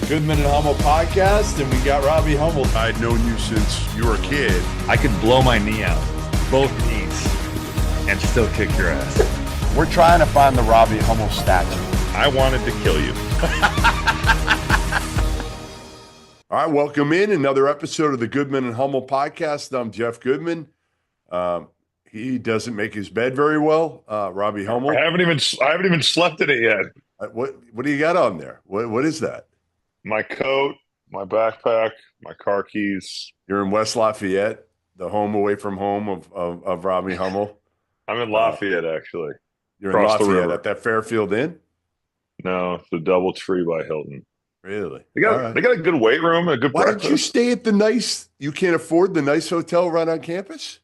Goodman and Hummel podcast, and we got Robbie Hummel. I'd known you since you were a kid. I could blow my knee out, both knees, and still kick your ass. We're trying to find the Robbie Hummel statue. I wanted to kill you. All right, welcome in another episode of the Goodman and Hummel podcast. I'm Jeff Goodman. He doesn't make his bed very well. Robbie Hummel. I haven't even slept in it yet. What do you got on there? What is that? My coat, my backpack, my car keys. You're in West Lafayette, the home away from home of Robbie Hummel. I'm in Lafayette, actually. You're Across in the Lafayette river. at that Fairfield Inn? No, it's the Doubletree by Hilton. Really? They got a good weight room, a good Why breakfast. don't you stay at the nice, you can't afford the nice hotel right on campus?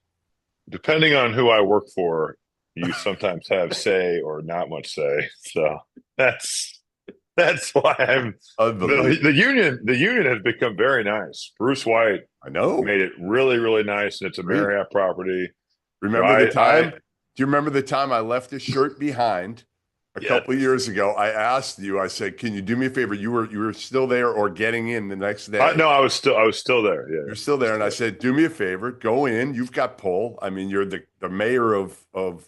Depending on who I work for, you sometimes have say or not much say. So that's why I'm the union has become very nice. Bruce White, I know, made it really, really nice. It's a Marriott property. Remember the time? Do you remember the time I left a shirt behind a couple of years ago? I asked you. I said, "Can you do me a favor?" You were still there or getting in the next day? No, I was still there. Yeah, you're still there. And I said, "Do me a favor, go in. You've got pull. I mean, you're the mayor of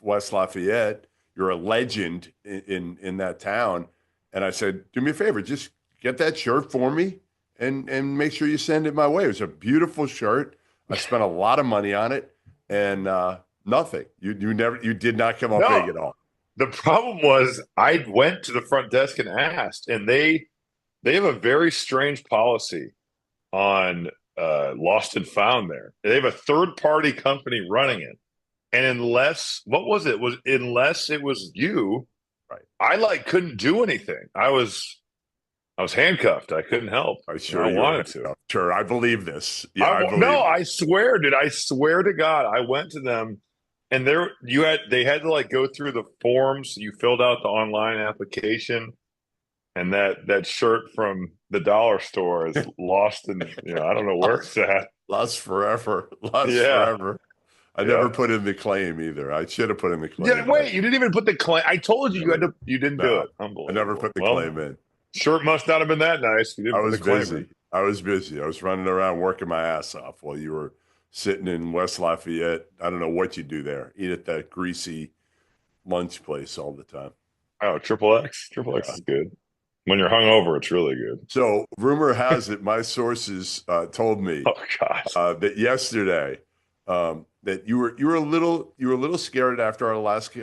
West Lafayette. You're a legend in that town." And I said, "Do me a favor, just get that shirt for me, and make sure you send it my way." It was a beautiful shirt. I spent a lot of money on it, and nothing. You did not come up big at all. The problem was I went to the front desk and asked, and they have a very strange policy on lost and found there. They have a third-party company running it. And unless it was you, right, I couldn't do anything. I was handcuffed. I couldn't help. I wanted to. Sure, I believe this. Yeah, I swear, dude. I swear to God, I went to them. And they had to go through the forms. You filled out the online application, and that shirt from the dollar store is lost in I don't know where it's at. Lost forever. Forever. I never put in the claim either. I should have put in the claim. Yeah, wait, you didn't even put the claim. I told you you didn't do it. I never put the claim in. Shirt must not have been that nice. You didn't put the claim in. I was busy. I was running around working my ass off while you were sitting in West Lafayette. I don't know what you do there. Eat at that greasy lunch place all the time. Oh, Triple X. Triple X is good. When you're hungover, it's really good. So rumor has it, my sources told me that yesterday that you were a little scared after our last,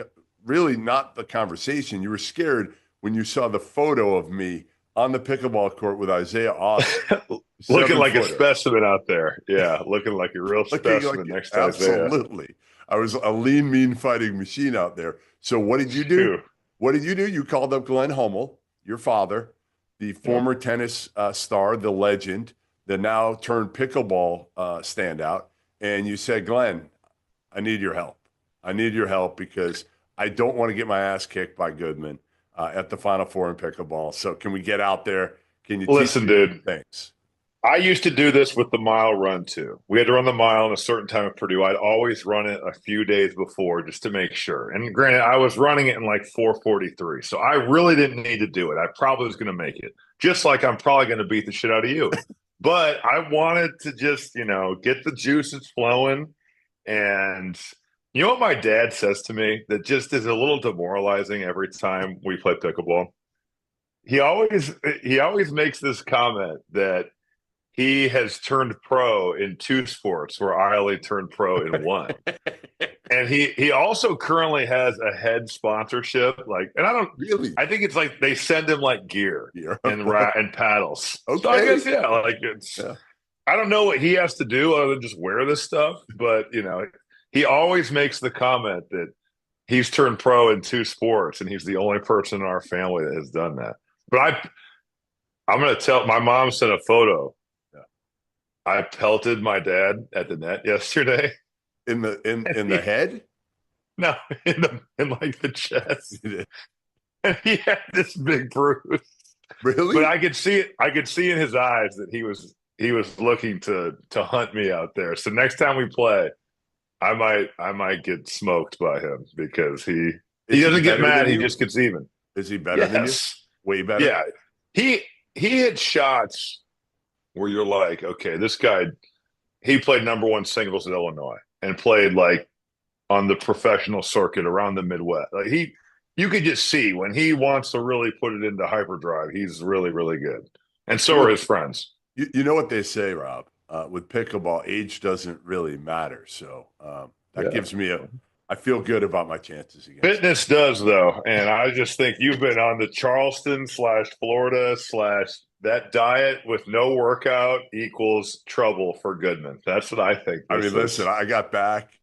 really not the conversation. You were scared when you saw the photo of me on the pickleball court with Isaiah Austin. Looking like a specimen out there. Yeah, looking like a real specimen next to Isaiah. Absolutely. I was a lean, mean fighting machine out there. So what did you do? What did you do? You called up Glenn Hummel, your father, the former tennis star, the legend, the now turned pickleball standout, and you said, "Glenn, I need your help. I need your help because I don't want to get my ass kicked by Goodman at the Final Four in pickleball. So can we get out there? Can you listen, dude? Thanks." I used to do this with the mile run too. We had to run the mile in a certain time at Purdue. I'd always run it a few days before just to make sure. And granted, I was running it in 4:43. So I really didn't need to do it. I probably was going to make it. Just like I'm probably going to beat the shit out of you. But I wanted to just, get the juices flowing. And you know what my dad says to me that just is a little demoralizing every time we play pickleball? He always makes this comment that he has turned pro in 2 sports where I only turned pro in 1. And he also currently has a head sponsorship. And I don't really, I think it's they send him gear and paddles. Okay. So I guess, I don't know what he has to do other than just wear this stuff. But, he always makes the comment that he's turned pro in 2 sports and he's the only person in our family that has done that. But I'm going to tell, my mom sent a photo. I pelted my dad at the net yesterday. In the head? No, in the chest. And he had this big bruise. Really? But I could see it. I could see in his eyes that he was looking to hunt me out there. So next time we play, I might get smoked by him because he doesn't get mad. He just gets even. Is he better than you? Way better. Yeah. he hit shots where you're like, okay, this guy, he played number one singles at Illinois and played like on the professional circuit around the Midwest. Like you could just see when he wants to really put it into hyperdrive, he's really, really good. And so are his friends. You know what they say, Rob, with pickleball, age doesn't really matter. So that gives me I feel good about my chances again. Fitness does, though. And I just think you've been on the Charleston / Florida / that diet with no workout equals trouble for Goodman. That's what I think. Listen, I got back.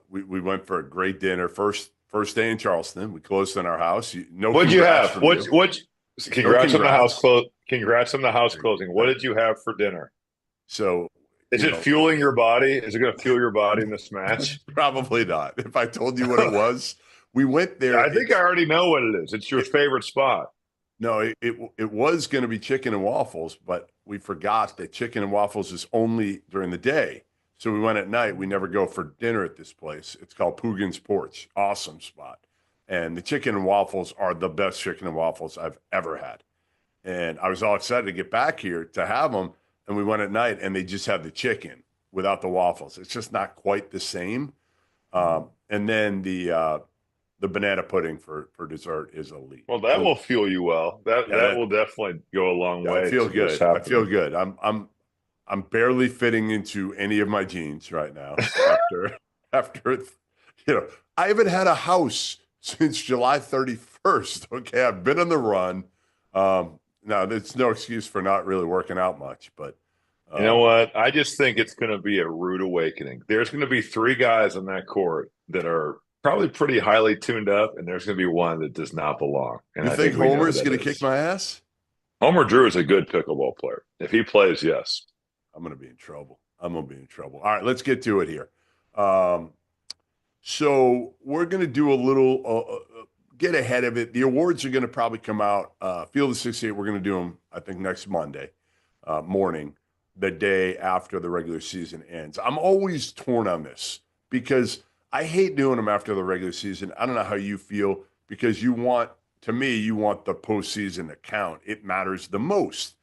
We went for a great dinner. First day in Charleston. We closed in our house. What'd you have? Congrats on the house close. Congrats on the house closing. What did you have for dinner? So, is it fueling your body? Is it going to fuel your body in this match? Probably not. If I told you what it was, we went there. I think I already know what it is. It's your favorite spot. No, it was going to be chicken and waffles, but we forgot that chicken and waffles is only during the day. So we went at night. We never go for dinner at this place. It's called Poogan's Porch. Awesome spot. And the chicken and waffles are the best chicken and waffles I've ever had. And I was all excited to get back here to have them. And we went at night, and they just had the chicken without the waffles. It's just not quite the same. And then the banana pudding for dessert is elite. Well, that will fuel you well. That will definitely go a long way. I feel good. I'm barely fitting into any of my jeans right now. after I haven't had a house since July 31st. Okay, I've been on the run. Now, there's no excuse for not really working out much, but you know what? I just think it's going to be a rude awakening. There's going to be 3 guys on that court that are probably pretty highly tuned up, and there's going to be one that does not belong. And you think Homer's going to kick my ass? Homer Drew is a good pickleball player. If he plays, yes. I'm going to be in trouble. All right, let's get to it here. So we're going to do a little get ahead of it. The awards are going to probably come out. Field of 68, we're going to do them, I think, next Monday morning, the day after the regular season ends. I'm always torn on this because I hate doing them after the regular season. I don't know how you feel because you want the postseason to count. It matters the most.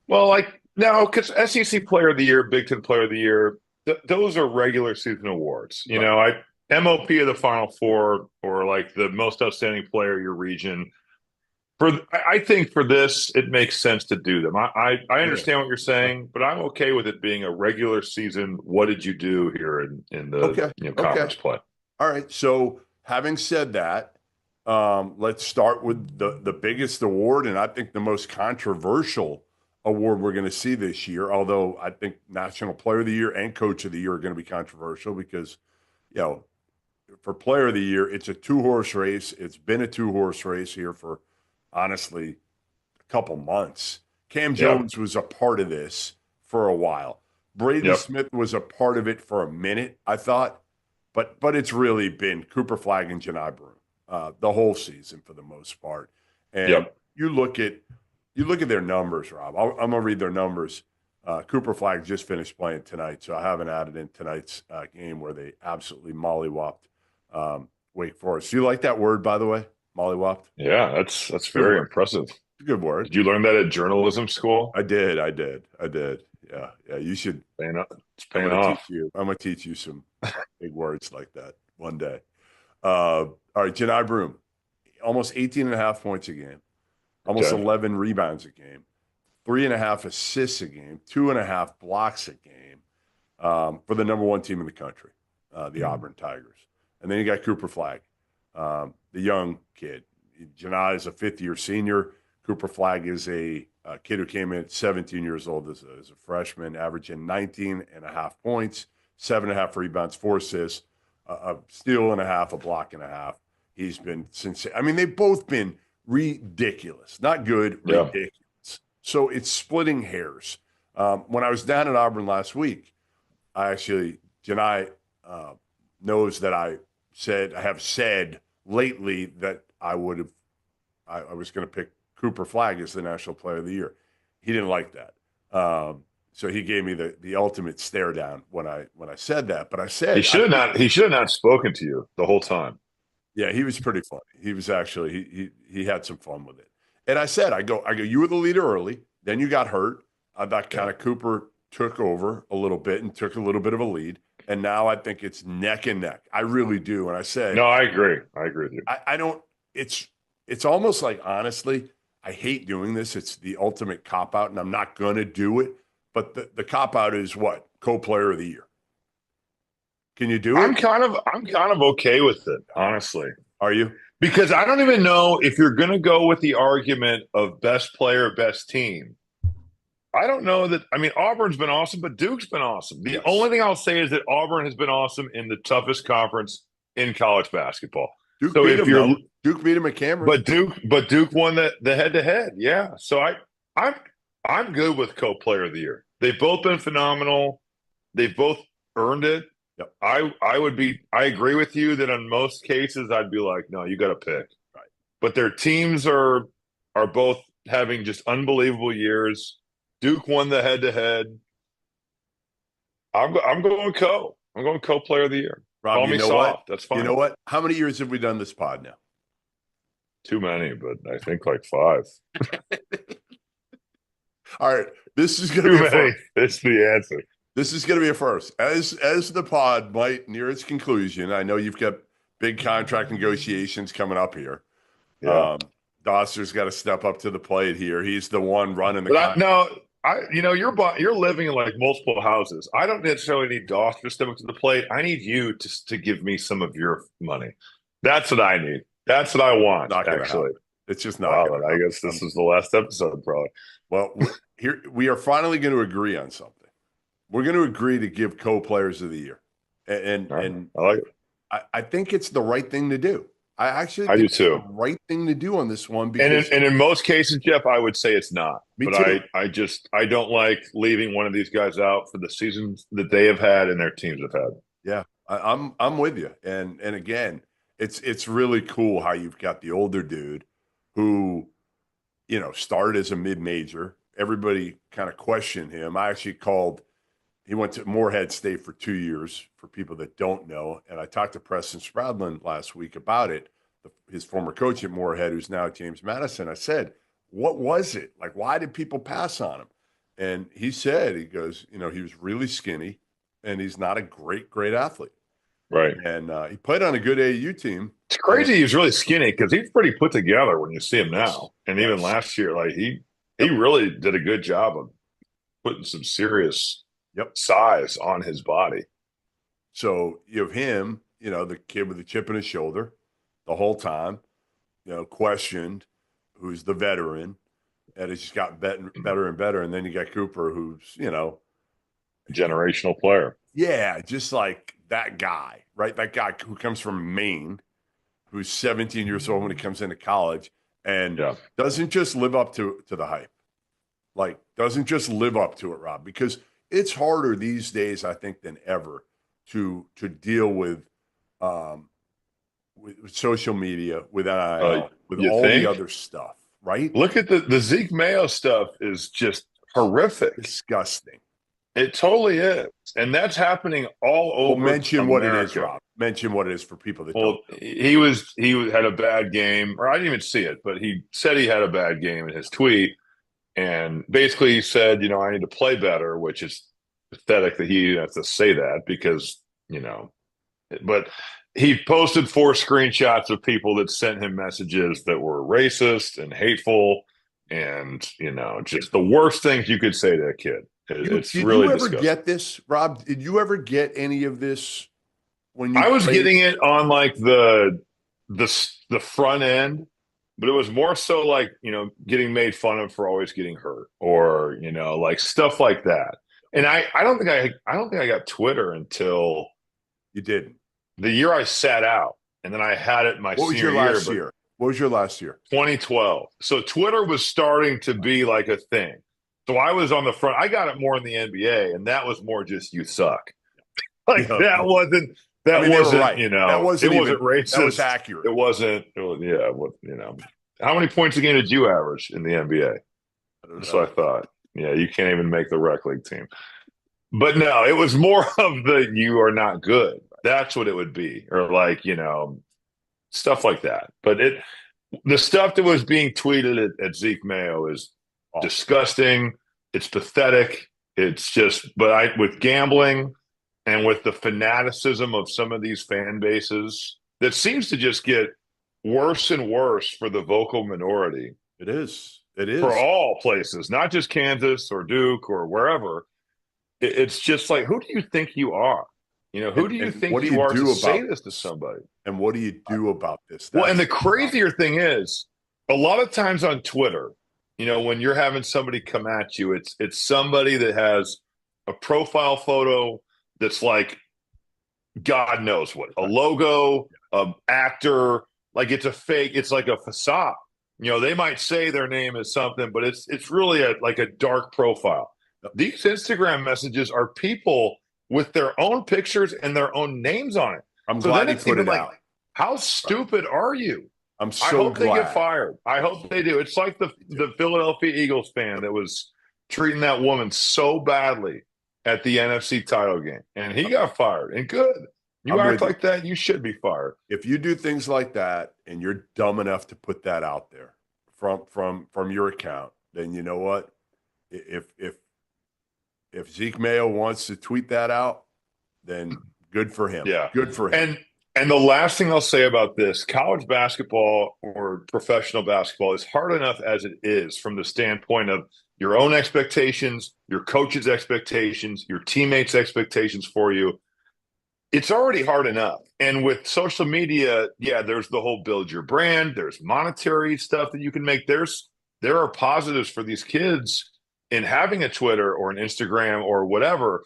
Well, because SEC Player of the Year, Big Ten Player of the Year, those are regular season awards. You know, MOP of the Final Four or like the most outstanding player of your region. I think for this, it makes sense to do them. I understand what you're saying, but I'm okay with it being a regular season. What did you do here in the conference play? All right. So having said that, let's start with the biggest award and I think the most controversial award we're going to see this year. Although I think National Player of the Year and Coach of the Year are going to be controversial because, for Player of the Year, it's a 2-horse race. It's been a 2-horse race here for, honestly, a couple months. Cam Jones was a part of this for a while. Braden Smith was a part of it for a minute, I thought. But it's really been Cooper Flagg and Janai Broome the whole season for the most part. And you look at their numbers, Rob. I'm going to read their numbers. Cooper Flagg just finished playing tonight, so I haven't added in tonight's game where they absolutely mollywopped Wake Forest. Do you like that word, by the way? Mollywopped? Yeah, that's very impressive. Good word. Did you learn that at journalism school? I did. Yeah. You should. It's paying off. I'm going to teach you some big words like that one day. All right, Janai Broome, almost 18.5 points a game, almost 11 rebounds a game, 3.5 assists a game, 2.5 blocks a game for the number 1 team in the country, the Auburn Tigers. And then you got Cooper Flagg, the young kid. Janai is a 5th-year senior. Cooper Flagg is a kid who came in at 17 years old as a freshman, averaging 19.5 points, 7.5 rebounds, 4 assists, a steal and a half, a block and a half. He's been sensational. I mean, they've both been ridiculous. Not good, ridiculous. So it's splitting hairs. When I was down at Auburn last week, Janai knows that I have said lately that I was going to pick Cooper Flagg as the National Player of the Year. He didn't like that. So he gave me the ultimate stare down when I said that. But I said he should have not spoken to you the whole time. Yeah, he was pretty funny. He was actually he had some fun with it. And I said, I go, you were the leader early. Then you got hurt. I thought kind of Cooper took over a little bit and took a little bit of a lead. And now I think it's neck and neck. I really do. And I say, no, I agree. I agree with you. I don't, it's almost like, honestly, I hate doing this. It's the ultimate cop out, and I'm not going to do it. But the cop out is what? Co-player of the year. Can you do it? I'm kind of okay with it, honestly. Are you? Because I don't even know if you're going to go with the argument of best player, best team. I don't know that. I mean, Auburn's been awesome, but Duke's been awesome. The only thing I'll say is that Auburn has been awesome in the toughest conference in college basketball. Duke beat him at Cameron. But Duke won the head-to-head. Yeah. So I'm good with co-player of the year. They've both been phenomenal. They've both earned it. Yep. I agree with you that in most cases I'd be like, no, you got to pick. Right. But their teams are both having just unbelievable years. Duke won the head-to-head. I'm going co. I'm going co-player of the year. Rob, Call me soft. What? That's fine. You know what? How many years have we done this pod now? Too many, but I think like 5. All right. This is going to be a first. That's the answer. This is going to be a first. As the pod might near its conclusion, I know you've got big contract negotiations coming up here. Yeah. Doster's got to step up to the plate here. He's the one running the you're living in like multiple houses. I don't necessarily need Doster to step up to the plate. I need you to give me some of your money. That's what I need. That's what I want. Not gonna actually. happen. It's just not. I guess this is the last episode, probably. Well, here we are finally going to agree on something. We're going to agree to give co-players of the year, and I like it. I think it's the right thing to do. I do too. It's the right thing to do on this one. Because, and in most cases, Jeff, I would say it's not. Me but too. I don't like leaving one of these guys out for the seasons that they have had and their teams have had. Yeah, I'm with you. And again, it's really cool how you've got the older dude who, started as a mid-major. Everybody kind of questioned him. I actually called. He went to Morehead State for 2 years, for people that don't know. And I talked to Preston Spradlin last week about it, his former coach at Morehead, who's now at James Madison. I said, what was it? Like, why did people pass on him? And he said, he goes, he was really skinny, and he's not a great athlete. Right. And he played on a good AAU team. It's crazy he's really skinny because he's pretty put together when you see him now. And even last year, like he really did a good job of putting some serious size on his body. So you have him, the kid with the chip in his shoulder the whole time, questioned, who's the veteran, and it's just got better and better. And then you got Cooper, who's, a generational player. Yeah, just like that guy, right? That guy who comes from Maine, who's 17 years old when he comes into college and doesn't just live up to the hype. Like, doesn't just live up to it, Rob, because it's harder these days, I think, than ever to deal with social media, with NIL, with all the other stuff, right? Look at the Zeke Mayo stuff is just horrific. Disgusting. It totally is. And that's happening all over. Well, mention America. What it is, Rob. Mention what it is for people that don't know. He had a bad game, or I didn't even see it, but he said he had a bad game in his tweet. And basically he said, I need to play better, which is pathetic that he has to say that because, but he posted 4 screenshots of people that sent him messages that were racist and hateful and, just the worst things you could say to a kid. It's really disgusting. Did you ever get this, Rob? Did you ever get any of this when you I was getting it on like the front end? But it was more so like, getting made fun of for always getting hurt or, like stuff like that. And I don't think I got Twitter until you didn't. The year I sat out, and then I had it my senior year. What was your last year? 2012. So Twitter was starting to be like a thing. So I was on the front. I got it more in the NBA, and that was more just you suck. That wasn't. That wasn't, right. That wasn't racist. That was accurate. It wasn't, How many points a game did you average in the NBA? So I thought, you can't even make the rec league team. But no, it was more of the you are not good. That's what it would be. Or like, stuff like that. But the stuff that was being tweeted at Zeke Mayo is disgusting. It's pathetic. It's just, but with gambling and with the fanaticism of some of these fan bases, that seems to just get worse and worse for the vocal minority. It is. It is. For all places, not just Kansas or Duke or wherever. It's just like, who do you think you are? Who do you think you are to say this to somebody? And what do you do about this? Well, and the crazier thing is, a lot of times on Twitter, when you're having somebody come at you, it's somebody that has a profile photo that's like, God knows what, a logo, an actor, like it's a fake, it's like a facade. They might say their name is something, but it's really like a dark profile. These Instagram messages are people with their own pictures and their own names on it. I'm glad he put it out. How stupid are you? I'm so I hope glad. they get fired. I hope they do. It's like the Philadelphia Eagles fan that was treating that woman so badly at the NFC title game, and he got fired. And good. You act like that, you should be fired. If you do things like that and you're dumb enough to put that out there from your account, then you know what? If Zeke Mayo wants to tweet that out, then good for him. Yeah. Good for him. And the last thing I'll say about this, college basketball or professional basketball is hard enough as it is from the standpoint of your own expectations, your coach's expectations, your teammates' expectations for you. It's already hard enough. And with social media, there's the whole build your brand. There's monetary stuff that you can make. There are positives for these kids in having a Twitter or an Instagram or whatever.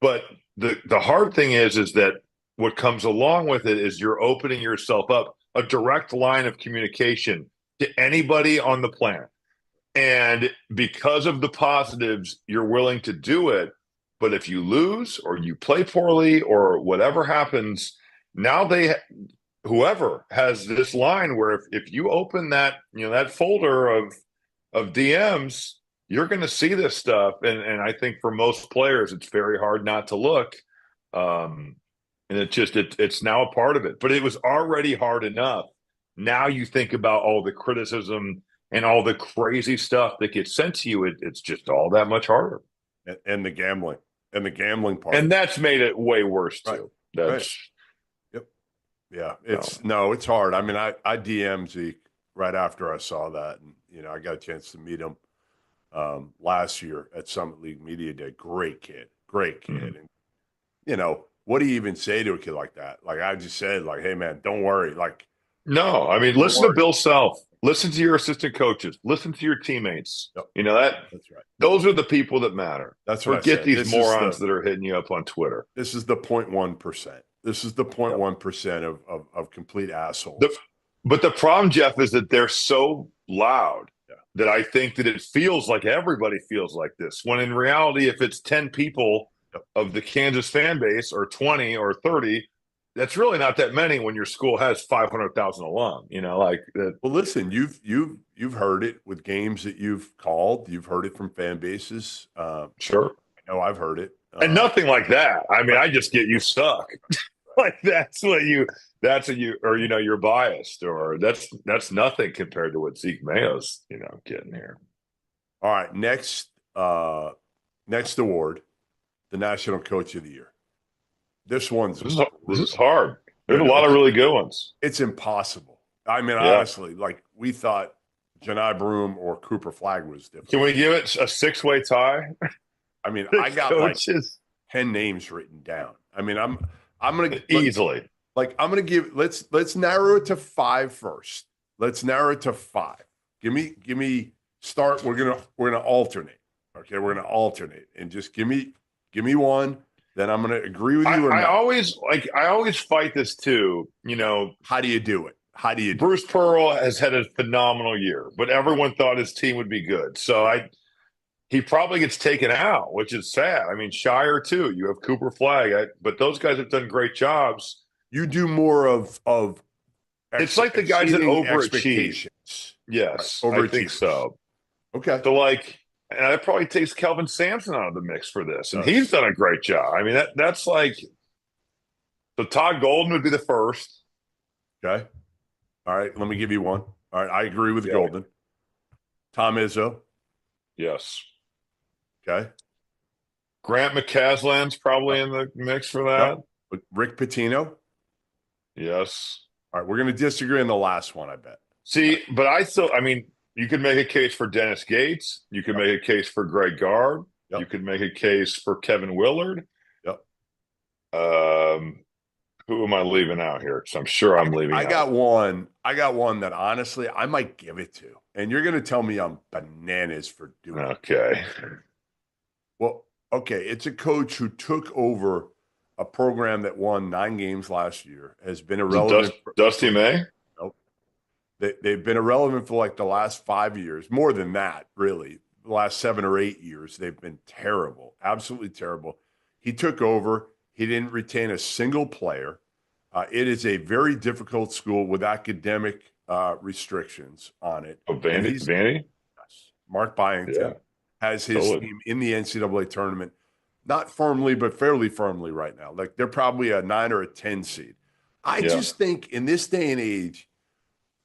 But the hard thing is that what comes along with it is you're opening yourself up a direct line of communication to anybody on the planet. And because of the positives, you're willing to do it. But if you lose or you play poorly or whatever happens, now whoever has this line where if you open that, that folder of DMs, you're going to see this stuff. And I think for most players, it's very hard not to look. And it's now a part of it. But it was already hard enough. Now you think about all the criticism and all the crazy stuff that gets sent to you. It's just all that much harder. And the gambling. And the gambling part. And that's made it way worse, too. Right. Yep. Yeah. It's hard. I mean, I DM'd Zeke right after I saw that. And, I got a chance to meet him last year at Summit League Media Day. Great kid. Mm-hmm. And, what do you even say to a kid like that? Like I just said, like, hey, man, don't worry. Like, no, I mean, listen to Bill Self. Listen to your assistant coaches. Listen to your teammates. Yep. That's right. Those are the people that matter. That's what Forget these morons that are hitting you up on Twitter. This is the 0.1%. This is the 0.1% of complete assholes. But the problem, Jeff, is that they're so loud that I think that it feels like everybody feels like this. When in reality, if it's 10 people of the Kansas fan base or 20 or 30, that's really not that many when your school has 500,000 alum, like that. Well, listen, you've heard it with games that you've called. You've heard it from fan bases. Sure. I know I've heard it. And nothing like that. I mean, I just get you suck. Like that's what you, or, you're biased or that's nothing compared to what Zeke Mayo's, getting here. All right. Next award, the National Coach of the Year. This is hard. There's a lot of really good ones. It's impossible. I mean, honestly, like we thought Janai Broom or Cooper Flagg was different. Can we give it a 6-way tie? I mean, I got coaches. Like 10 names written down. I mean, I'm going to easily. I'm going to give, let's narrow it to 5 first. Let's narrow it to 5. Give me start. We're going to alternate. Okay. We're going to alternate and just give me one. Then I'm going to agree with you. I always fight this too. How do you do it? Bruce Pearl has had a phenomenal year, but everyone thought his team would be good. So he probably gets taken out, which is sad. I mean, Shire too. You have Cooper Flagg, but those guys have done great jobs. You do more of. It's like the guys that overachieve. Yes, I think so. Okay. So and that probably takes Kelvin Sampson out of the mix for this. And he's done a great job. I mean, that's like – so Todd Golden would be the first. Okay. All right. Let me give you one. All right. I agree with Golden. Tom Izzo. Yes. Okay. Grant McCasland's probably in the mix for that. Yep. Rick Pitino. Yes. All right, we're going to disagree on the last one, I bet. See, but I mean, you could make a case for Dennis Gates. You could make a case for Greg Gard. Yep. You could make a case for Kevin Willard. Yep. Who am I leaving out here? Because I'm sure I'm leaving out. I got one that honestly I might give it to. And you're going to tell me I'm bananas for doing it. Okay. Well, okay. It's a coach who took over a program that won 9 games last year, has been irrelevant. Dusty May? Nope. They've been irrelevant for like the last 5 years. More than that, really. The last 7 or 8 years, they've been terrible. Absolutely terrible. He took over. He didn't retain a single player. It is a very difficult school with academic restrictions on it. Oh, Vandy? Yes. Mark Byington has his team in the NCAA tournament, not firmly, but fairly firmly right now. Like they're probably a 9 or a 10 seed. I just think in this day and age,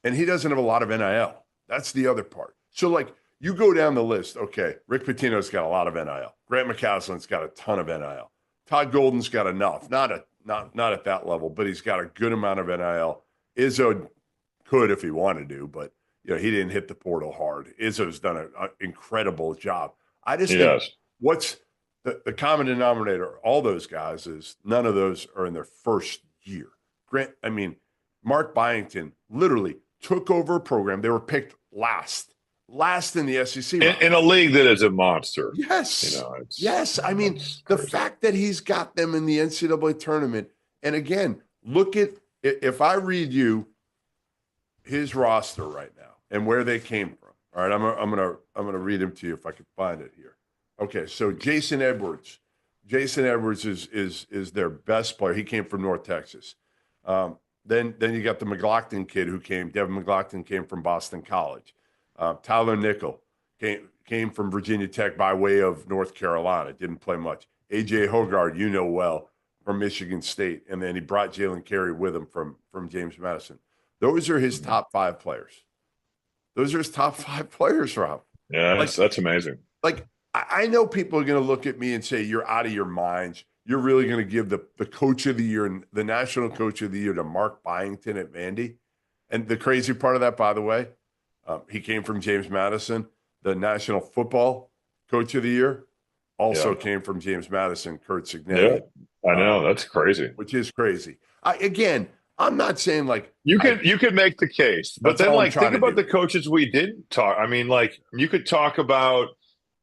and he doesn't have a lot of NIL. That's the other part. So like you go down the list. Okay, Rick Pitino's got a lot of NIL. Grant McCasland's got a ton of NIL. Todd Golden's got enough, not at that level, but he's got a good amount of NIL. Izzo could if he wanted to, but he didn't hit the portal hard. Izzo's done an incredible job. I just think what's the common denominator, all those guys, is none of those are in their first year. Mark Byington literally took over a program. They were picked last in the SEC. In a league that is a monster. Yes. Yes. I mean, the fact that he's got them in the NCAA tournament. And again, look at, if I read you his roster right now and where they came from. All right. I'm going to read them to you if I can find it here. Okay. So Jason Edwards is their best player. He came from North Texas. Then you got the McLaughlin kid Devin McLaughlin came from Boston College. Tyler Nickel came from Virginia Tech by way of North Carolina. Didn't play much. A.J. Hogard, well, from Michigan State. And then he brought Jalen Carey with him from James Madison. Those are his top 5 players. Those are his top 5 players, Rob. Yeah, that's amazing. Like, I know people are going to look at me and say, you're out of your minds. You're really going to give the coach of the year and the national coach of the year to Mark Byington at Vandy. And the crazy part of that, by the way, he came from James Madison. The national football coach of the year also came from James Madison, Kurt Signetti. Yeah, I know. That's crazy. Which is crazy. I'm not saying like you could make the case, but then think about the coaches we didn't talk. I mean, like you could talk about.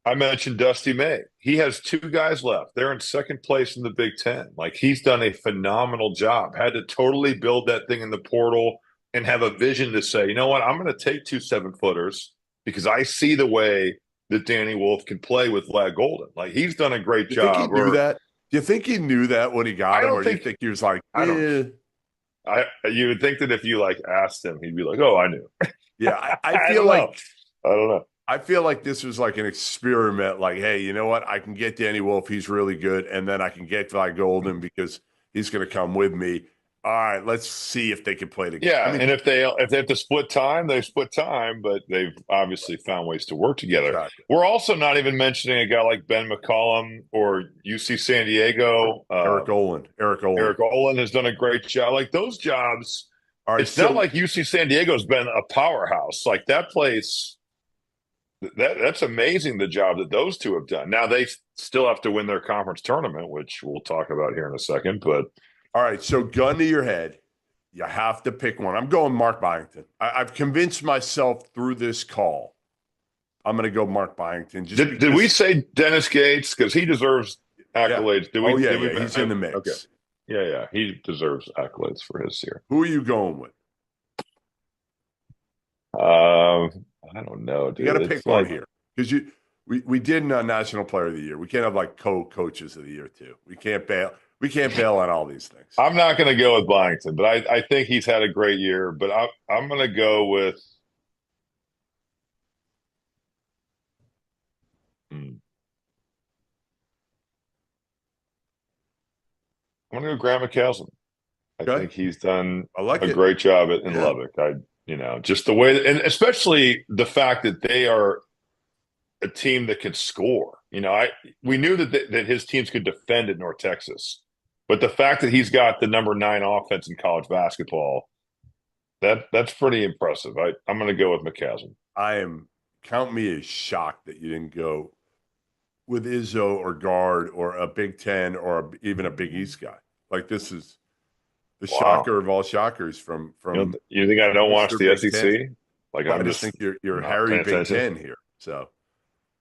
I mentioned Dusty May. He has 2 guys left. They're in second place in the Big Ten. Like he's done a phenomenal job. Had to totally build that thing in the portal and have a vision to say, you know what, I'm going to take 2 7-footers because I see the way that Danny Wolf can play with Vlad Golden. Like he's done a great job. Think he knew that? Do you think he knew that when he got him, or do you think he was like, you would think that if you asked him, he'd be like, "Oh, I knew." Yeah, I I feel I don't know. I feel like this was like an experiment. Like, hey, you know what? I can get Danny Wolf. He's really good. And then I can get Vlad Golden because he's going to come with me. All right, let's see if they can play together. Yeah, and if they have to split time, they split time, but they've obviously found ways to work together. Exactly. We're also not even mentioning a guy like Ben McCollum or UC San Diego. Eric Olin. Eric Olin has done a great job. Like those jobs, it's not like UC San Diego's been a powerhouse. Like that place, that's amazing the job that those 2 have done. Now they still have to win their conference tournament, which we'll talk about here in a second, but all right, so gun to your head, you have to pick one. I'm going Mark Byington. I've convinced myself through this call. I'm going to go Mark Byington. Did we say Dennis Gates? Because he deserves accolades. Yeah. He's in the mix. Okay. Yeah. He deserves accolades for his year. Who are you going with? I don't know, dude. You got to pick one here because we did National Player of the Year. We can't have co-coaches of the year too. We can't bail. We can't bail on all these things. I'm not going to go with Byington, but I think he's had a great year. But I'm going to go with. I'm going to go Grant McCasland. I think he's done a great job in Lubbock. Just the way, and especially the fact that they are a team that can score. We knew that his teams could defend at North Texas, but the fact that he's got the number 9 offense in college basketball, that's pretty impressive. I'm going to go with McCaslin. Count me as shocked that you didn't go with Izzo or guard or a Big Ten or even a Big East guy. Like, this is the shocker of all shockers from you think I don't watch the Big SEC? Ten? Like, I just think you're Harry Big Ten here. So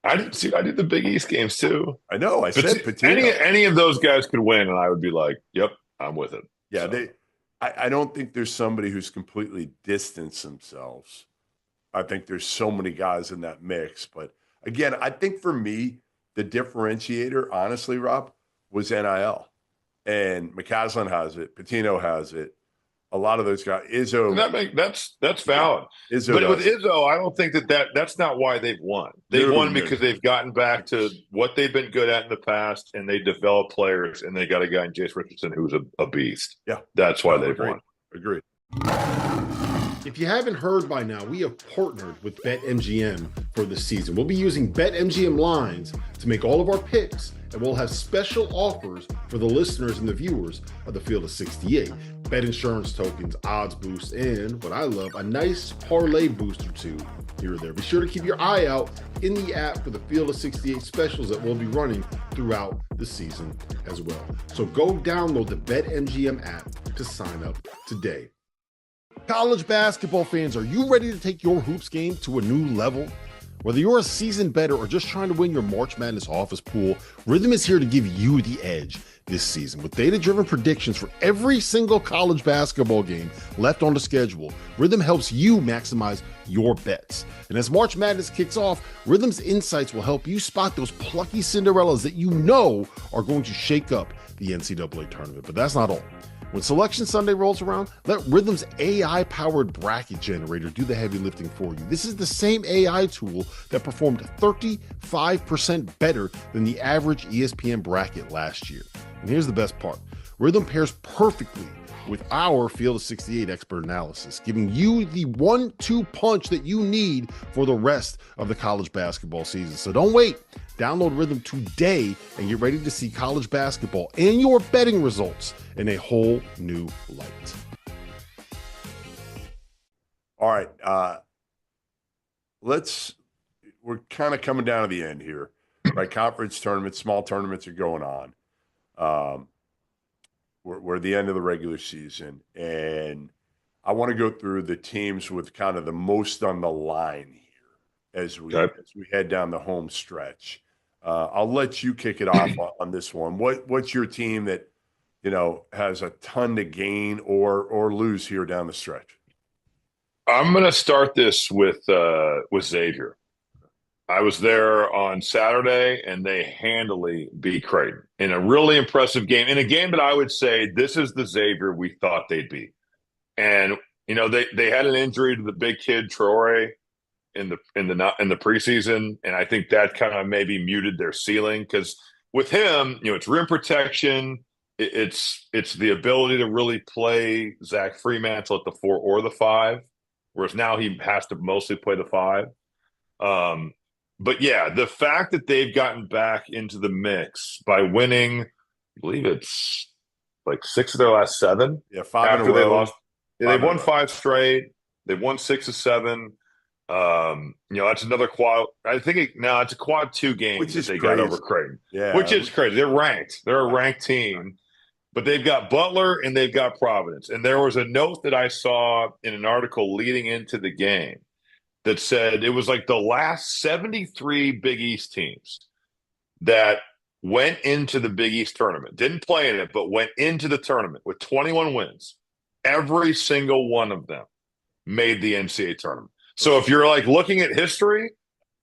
I did the Big East games too. I know. I said Patino. Any of those guys could win, and I would be like, "Yep, I'm with it." Yeah, so. I don't think there's somebody who's completely distanced themselves. I think there's so many guys in that mix. But again, I think for me, the differentiator, honestly, Rob, was NIL. And McCaslin has it. Patino has it. A lot of those guys. Izzo. That's valid. Izzo but with Izzo, I don't think that's not why they've won. They've won because they've gotten back to what they've been good at in the past, and they develop players, and they got a guy in Jace Richardson who's a beast. Yeah. That's why they've won. Agreed. If you haven't heard by now, we have partnered with BetMGM for the season. We'll be using BetMGM lines to make all of our picks, and we'll have special offers for the listeners and the viewers of the Field of 68. Bet insurance tokens, odds boosts, and what I love, a nice parlay boost or two here or there. Be sure to keep your eye out in the app for the Field of 68 specials that we'll be running throughout the season as well. So go download the BetMGM app to sign up today. College basketball fans, are you ready to take your hoops game to a new level? Whether you're a seasoned bettor or just trying to win your March Madness office pool, Rhythm is here to give you the edge this season. With data-driven predictions for every single college basketball game left on the schedule, Rhythm helps you maximize your bets. And as March Madness kicks off, Rhythm's insights will help you spot those plucky Cinderellas that you know are going to shake up the NCAA tournament. But that's not all. When Selection Sunday rolls around, let Rhythm's AI-powered bracket generator do the heavy lifting for you. This is the same AI tool that performed 35% better than the average ESPN bracket last year. And here's the best part. Rhythm pairs perfectly with our Field of 68 expert analysis, giving you the 1-2 punch that you need for the rest of the college basketball season. So don't wait. Download Rhythm today and get ready to see college basketball and your betting results in a whole new light. All right. We're kind of coming down to the end here, right? Conference tournaments, small tournaments are going on. We're at the end of the regular season, and I want to go through the teams with kind of the most on the line here as we head down the home stretch. I'll let you kick it off on this one. What's your team that has a ton to gain or lose here down the stretch? I'm going to start this with Xavier. I was there on Saturday, and they handily beat Creighton in a really impressive game. In a game that I would say this is the Xavier we thought they'd be. And they had an injury to the big kid Traore in the preseason, and I think that kind of maybe muted their ceiling because with him, it's rim protection, it's the ability to really play Zach Fremantle at the 4 or the 5, whereas now he has to mostly play the 5. But yeah, the fact that they've gotten back into the mix by winning, I believe it's like 6 of their last 7. Yeah, 5 after in a row. They lost. Yeah, they've won 5 straight. They've won 6 of 7. That's another quad. I think it's a quad 2 game that they got over Creighton. Yeah, which is crazy. They're ranked. They're a ranked team, but they've got Butler and they've got Providence. And there was a note that I saw in an article leading into the game that said it was like the last 73 Big East teams that went into the Big East tournament, didn't play in it, but went into the tournament with 21 wins. Every single one of them made the NCAA tournament. So if you're like looking at history,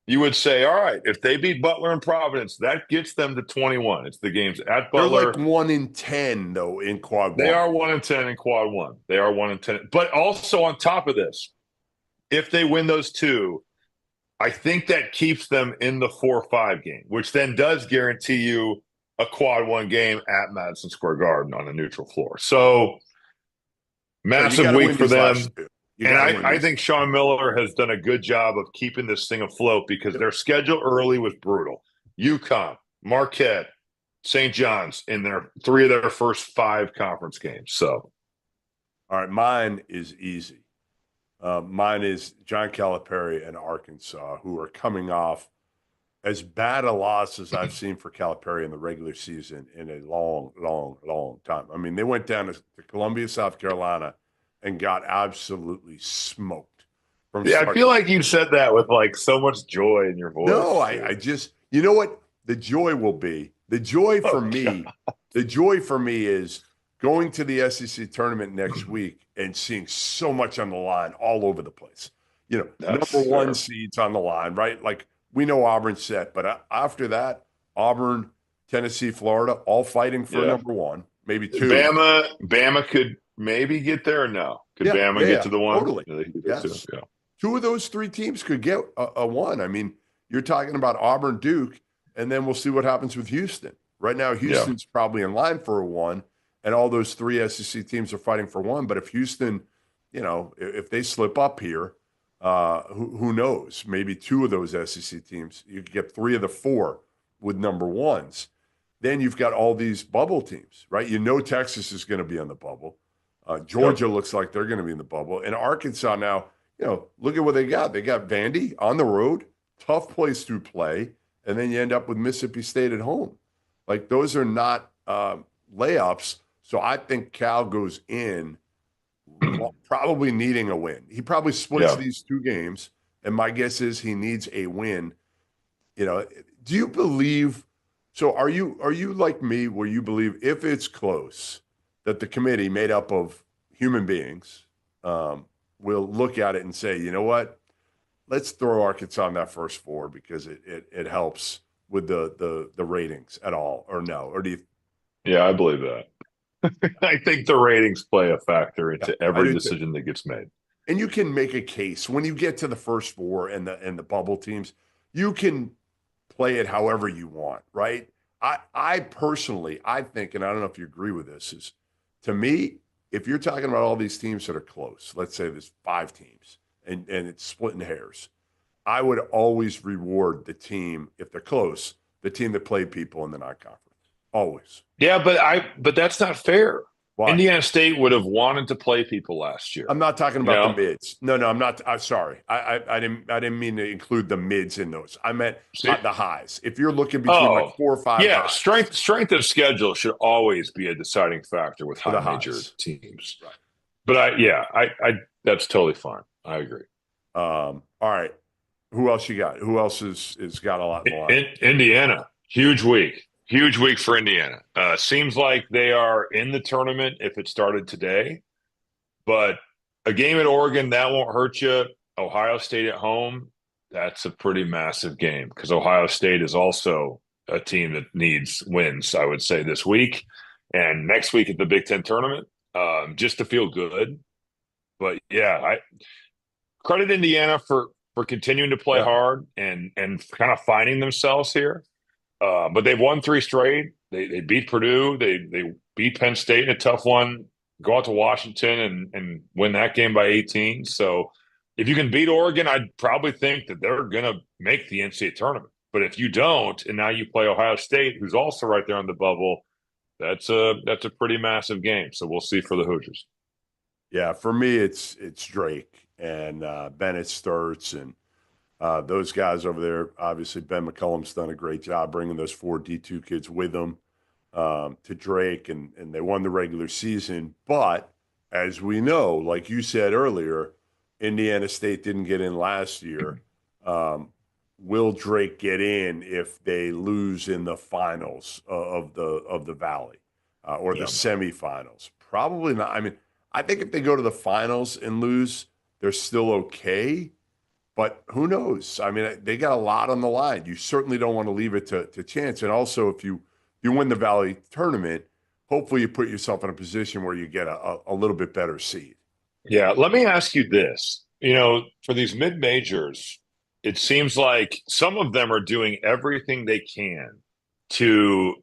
you would say, all right, if they beat Butler and Providence, that gets them to 21. It's the games at Butler. They're like 1 in 10, though, in quad 1. They are 1 in 10 in quad 1. They are 1 in 10. But also on top of this, if they win those 2, I think that keeps them in the 4-5 game, which then does guarantee you a quad 1 game at Madison Square Garden on a neutral floor. So massive week for them. And I think Sean Miller has done a good job of keeping this thing afloat because their schedule early was brutal. UConn, Marquette, St. John's in their 3 of their first 5 conference games. So, all right, mine is easy. Mine is John Calipari and Arkansas, who are coming off as bad a loss as I've seen for Calipari in the regular season in a long, long, long time. I mean, they went down to Columbia, South Carolina, and got absolutely smoked. I feel like you said that with like so much joy in your voice. No, I just, you know what the joy will be? The joy for me, the joy for me is going to the SEC tournament next week and seeing so much on the line all over the place. You know, number 1 seeds on the line, right? Like we know Auburn's set, but after that, Auburn, Tennessee, Florida, all fighting for number 1, maybe 2. Bama could maybe get there or no? Could Bama get to the 1? Totally. Yes. 2 of those 3 teams could get a 1. I mean, you're talking about Auburn, Duke, and then we'll see what happens with Houston. Right now, Houston's probably in line for a 1, and all those 3 SEC teams are fighting for 1. But if Houston, you know, if they slip up here, who knows? Maybe 2 of those SEC teams, you could get 3 of the 4 with number 1s. Then you've got all these bubble teams, right? You know Texas is going to be on the bubble. Georgia looks like they're going to be in the bubble. And Arkansas now, you know, look at what they got. They got Vandy on the road, tough place to play, and then you end up with Mississippi State at home. Like, those are not layups. So I think Cal goes in probably needing a win. He probably splits these 2 games, and my guess is he needs a win. You know, do you believe – so are you like me where you believe if it's close that the committee made up of human beings will look at it and say, you know what, let's throw Arkansas on that first 4 because it helps with the ratings at all, or no? Or do you? Yeah, I believe that. I think the ratings play a factor into every decision that gets made. And you can make a case when you get to the first 4 and the bubble teams, you can play it however you want, right? I personally, I think, and I don't know if you agree with this, is to me, if you're talking about all these teams that are close, let's say there's 5 teams and it's splitting hairs, I would always reward the team, if they're close, the team that played people in the non-conference. Always. Yeah, but that's not fair. Why? Indiana State would have wanted to play people last year. I'm not talking about the mids. No, I'm not. I'm sorry. I didn't mean to include the mids in those. I meant the highs. If you're looking between like 4 or 5 highs. strength of schedule should always be a deciding factor with high major teams. Right. But I that's totally fine. I agree. All right. Who else you got? Who else is got a lot more? Indiana. Huge week. Huge week for Indiana. Seems like they are in the tournament if it started today. But a game at Oregon, that won't hurt you. Ohio State at home, that's a pretty massive game because Ohio State is also a team that needs wins, I would say, this week. And next week at the Big Ten tournament, just to feel good. But, yeah, I credit Indiana for continuing to play hard and kind of finding themselves here. But they've won 3 straight. They beat Purdue. They beat Penn State in a tough one, go out to Washington and win that game by 18. So if you can beat Oregon, I'd probably think that they're going to make the NCAA tournament. But if you don't, and now you play Ohio State, who's also right there on the bubble, that's a pretty massive game. So we'll see for the Hoosiers. Yeah, for me, it's Drake and Bennett Sturts and those guys over there. Obviously, Ben McCullum's done a great job bringing those 4 D2 kids with him to Drake, and they won the regular season. But as we know, like you said earlier, Indiana State didn't get in last year. Will Drake get in if they lose in the finals of the Valley or the semifinals? Probably not. I mean, I think if they go to the finals and lose, they're still okay. But who knows? I mean, they got a lot on the line. You certainly don't want to leave it to chance. And also, if you win the Valley tournament, hopefully you put yourself in a position where you get a little bit better seed. Yeah, let me ask you this. You know, for these mid-majors, it seems like some of them are doing everything they can to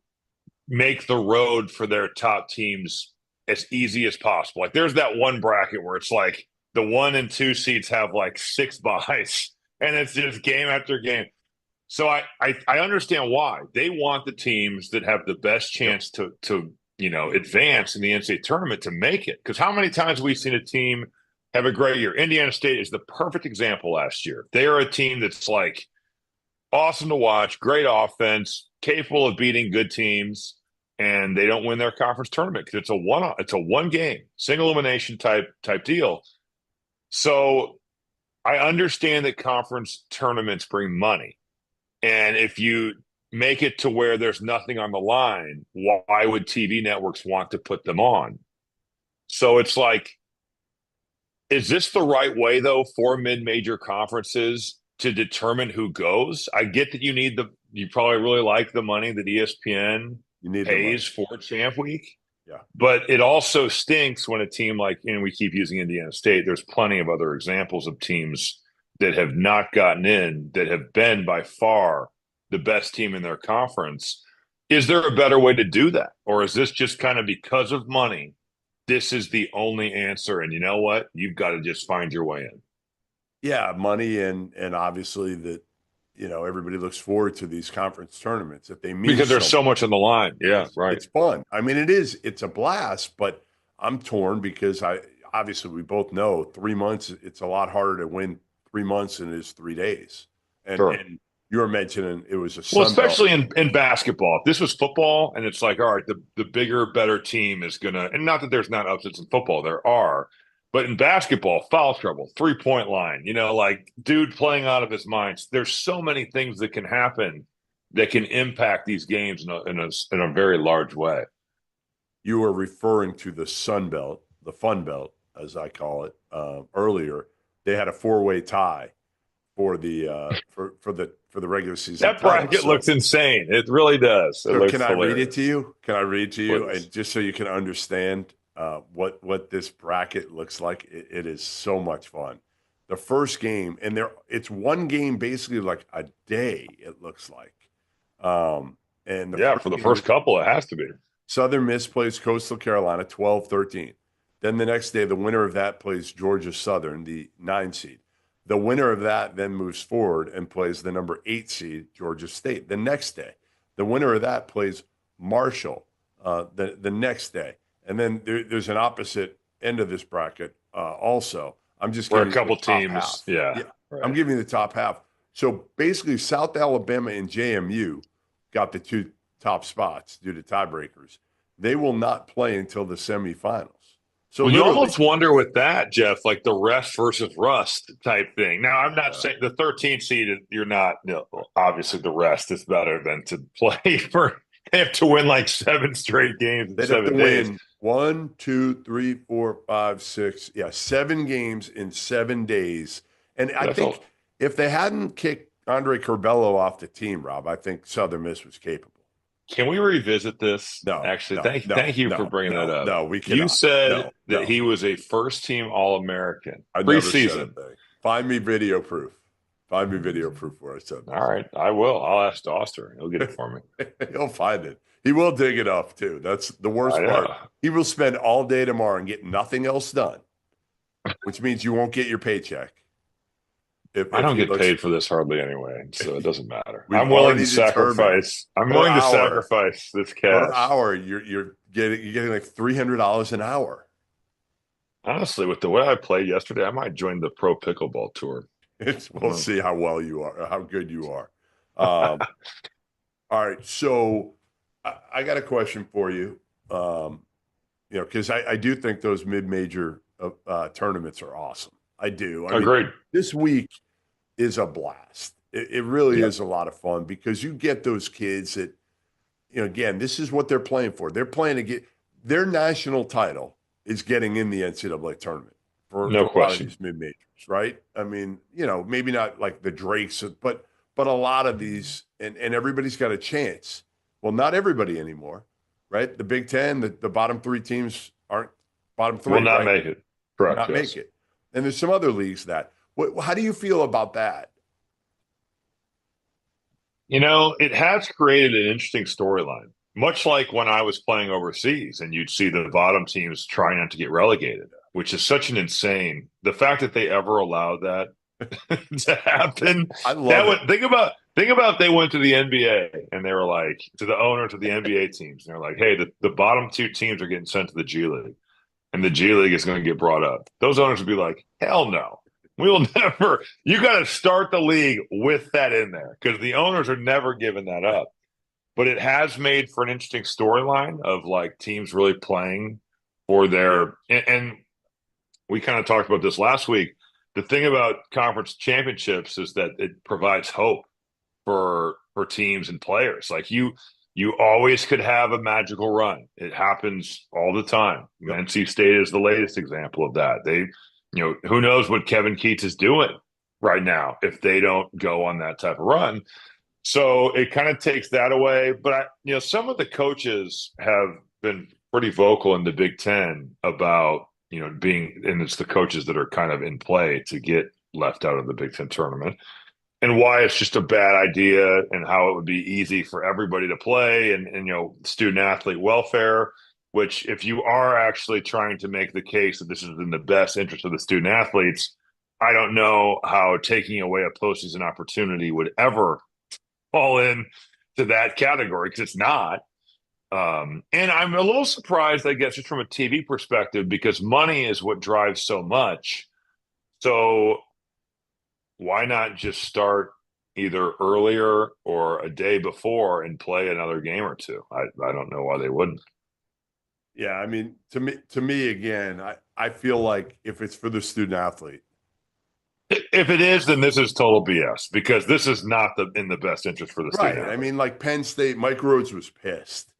make the road for their top teams as easy as possible. Like, there's that one bracket where it's like the 1 and 2 seeds have like 6 buys, and it's just game after game. So I understand why. They want the teams that have the best chance to advance in the NCAA tournament to make it. Because how many times have we seen a team have a great year? Indiana State is the perfect example last year. They are a team that's like awesome to watch, great offense, capable of beating good teams, and they don't win their conference tournament because it's a one game, single elimination type deal. So I understand that conference tournaments bring money. And if you make it to where there's nothing on the line, why would TV networks want to put them on? So it's like, is this the right way, though, for mid-major conferences to determine who goes? I get that you probably really like the money that ESPN pays for Champ Week. Yeah. But it also stinks when a team like, we keep using Indiana State. There's plenty of other examples of teams that have not gotten in, that have been by far the best team in their conference. Is there a better way to do that? Or is this just kind of because of money, this is the only answer? And you know what? You've got to just find your way in. Yeah, money and obviously that, everybody looks forward to these conference tournaments if they mean because there's so much on the line. Yeah, right. It's fun. I mean, it's a blast, but I'm torn because obviously we both know 3 months, it's a lot harder to win 3 months than it is 3 days. And, sure. And you were mentioning it was especially in basketball. If this was football and it's like, all right, the bigger, better team is going to, and not that there's not upsets in football, there are, but in basketball, foul trouble, 3-point line, like dude playing out of his mind. There's so many things that can happen that can impact these games in a very large way. You were referring to the Sun Belt, the Fun Belt, as I call it, earlier. They had a 4-way tie for the for the regular season. That bracket looks insane. It really does. Can I read it to you? Can I read it to you? And just so you can understand what this bracket looks like. It is so much fun. The first game, and it's one game basically like a day, it looks like. For the first couple, it has to be. Southern Miss plays Coastal Carolina 12-13. Then the next day, the winner of that plays Georgia Southern, the 9 seed. The winner of that then moves forward and plays the number 8 seed, Georgia State, the next day. The winner of that plays Marshall the next day. And then there's an opposite end of this bracket also. I'm just giving a couple teams. Yeah. Right. I'm giving you the top half. So basically, South Alabama and JMU got the 2 top spots due to tiebreakers. They will not play until the semifinals. So you almost wonder with that, Jeff, like the rest versus rust type thing. Now, I'm not saying the 13th seed, you're not, obviously the rest is better than to play for, they have to win like 7 straight games in 7 days. Win 1, 2, 3, 4, 5, 6. Yeah, 7 games in 7 days. And I think if they hadn't kicked Andre Curbelo off the team, Rob, I think Southern Miss was capable. Can we revisit this? No. Actually, thank you for bringing that up. No, we cannot. You said that he was a first-team All-American preseason. Find me video proof. Find me video proof where I said that. All right, I will. I'll ask Doster. He'll get it for me. He'll find it. He will dig it up, too. That's the worst part. He will spend all day tomorrow and get nothing else done, which means you won't get your paycheck. If I don't get paid for this hardly anyway, so it doesn't matter. I'm willing to sacrifice. I'm willing to sacrifice this cash. Per hour, you're getting like $300 an hour. Honestly, with the way I played yesterday, I might join the pro pickleball tour. We'll see how well you are, how good you are. All right, so I got a question for you. Because I do think those mid-major tournaments are awesome. I do. Agreed. This week is a blast. It really is a lot of fun because you get those kids that, again, this is what they're playing for. They're playing to get their national title is getting in the NCAA tournament for a lot of these mid-majors, right? I mean, maybe not like the Drakes, but a lot of these, and everybody's got a chance. Well, not everybody anymore, right? The Big Ten, the bottom 3 teams aren't bottom 3. Will not make it. Correct. Not make it. And there's some other leagues that. How do you feel about that? It has created an interesting storyline, much like when I was playing overseas and you'd see the bottom teams trying not to get relegated. which is such an insane. The fact that they ever allowed that to happen. I love it. Think about they went to the NBA and they were like to the owners of the NBA teams. And they're like, hey, the bottom two teams are getting sent to the G League, and the G League is going to get brought up. Those owners would be like, hell no. We will never. You got to start the league with that in there because the owners are never giving that up. But it has made for an interesting storyline of like teams really playing for their and we kind of talked about this last week. The thing about conference championships is that it provides hope for teams and players. Like you always could have a magical run. It happens all the time. Yep. NC State is the latest example of that. They, who knows what Kevin Keatts is doing right now if they don't go on that type of run. So it kind of takes that away. But some of the coaches have been pretty vocal in the Big Ten about and it's the coaches that are kind of in play to get left out of the Big Ten tournament, and why it's just a bad idea, and how it would be easy for everybody to play, and student athlete welfare. Which, if you are actually trying to make the case that this is in the best interest of the student athletes, I don't know how taking away a postseason opportunity would ever fall in to that category, because it's not. And I'm a little surprised, I guess, just from a TV perspective, because money is what drives so much. So why not just start either earlier or a day before and play another game or two? I don't know why they wouldn't. Yeah, I mean, to me again, I feel like if it's for the student athlete. If it is, then this is total BS, because this is not in the best interest for the student athlete. I mean, like Penn State, Mike Rhodes was pissed.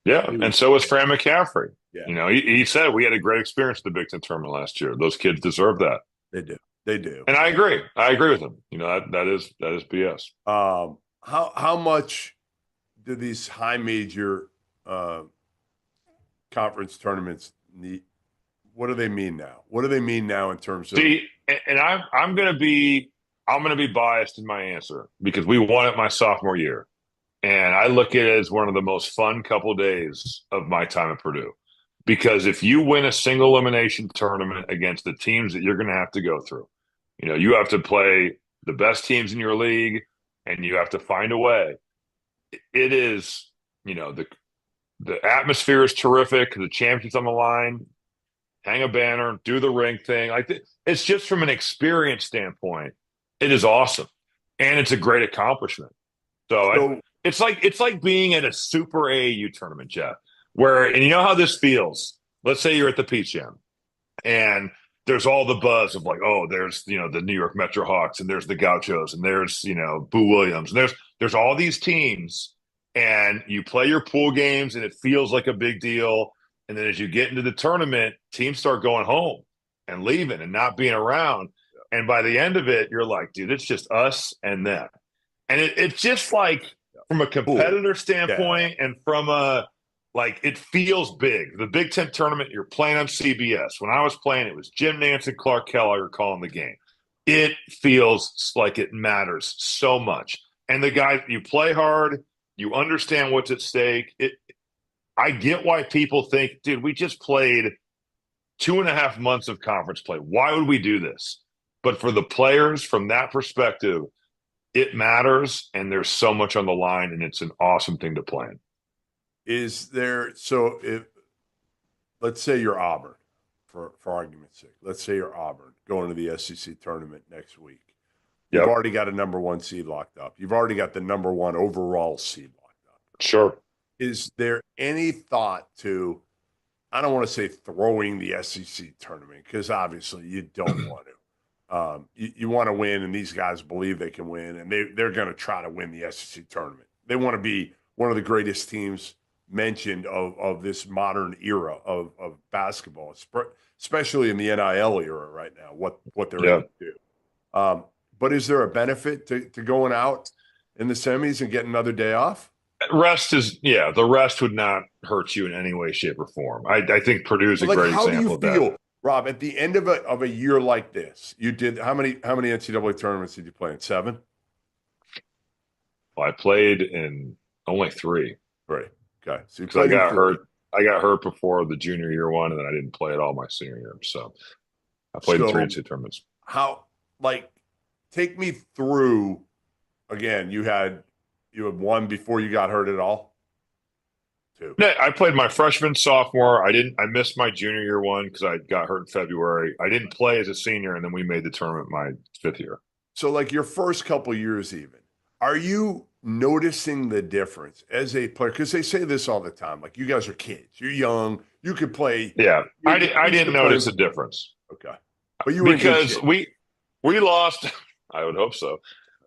Yeah, and so was Fran McCaffrey. Yeah. He said we had a great experience at the Big Ten tournament last year. Those kids deserve that. They do. And I agree with him. That is BS. How much do these high major conference tournaments need? What do they mean now? What do they mean now in terms of? See, and I'm going to be biased in my answer, because we won it my sophomore year. And I look at it as one of the most fun couple days of my time at Purdue, because if you win a single elimination tournament against the teams that you're going to have to go through, you have to play the best teams in your league, and you have to find a way. It is, the atmosphere is terrific. The championship's on the line. Hang a banner, do the ring thing. It's just from an experience standpoint, it is awesome, and it's a great accomplishment. So it's like being at a Super AAU tournament, Jeff, and you know how this feels. Let's say you're at the Peach Jam, and there's all the buzz of like, oh, there's the New York Metro Hawks, and there's the Gauchos, and there's Boo Williams, and there's all these teams, and you play your pool games, and it feels like a big deal. And then as you get into the tournament, teams start going home and leaving and not being around. And by the end of it, you're like, dude, it's just us and them. And it's just like, from a competitor standpoint, and from it feels big. The Big Ten tournament, you're playing on CBS. When I was playing, it was Jim Nance and Clark Keller calling the game. It feels like it matters so much. And the guys, you play hard, you understand what's at stake. I get why people think, dude, we just played 2.5 months of conference play. Why would we do this? But for the players, from that perspective, it matters, and there's so much on the line, and it's an awesome thing to play in. If let's say you're Auburn, for argument's sake, let's say you're Auburn going to the SEC tournament next week. You've already got a number 1 seed locked up. You've already got the number 1 overall seed locked up. Sure. Is there any thought to, I don't want to say throwing the SEC tournament, because obviously you don't want to. You want to win, and these guys believe they can win, and they're going to try to win the SEC tournament. They want to be one of the greatest teams mentioned of this modern era of basketball, especially in the NIL era right now, what they're able to do. But is there a benefit to going out in the semis and getting another day off? The rest would not hurt you in any way, shape, or form. I think Purdue's a great example of that. How do you feel, Rob, at the end of a year like this? You did how many NCAA tournaments did you play in? 7? Well, I played in only 3. Right. Okay. So I got hurt I got hurt before the junior year one, and then I didn't play at all my senior year. So I played in 3 NCAA tournaments. Take me through again. You had one before you got hurt at all? Two. No, I played my freshman, sophomore. I missed my junior year one because I got hurt in February. I didn't play as a senior, and then we made the tournament my 5th year. So like your first couple years even, are you noticing the difference as a player? Because they say this all the time. Like, you guys are kids. You're young. You could play. Yeah. I didn't notice a difference. Okay. But you were because we lost. I would hope so.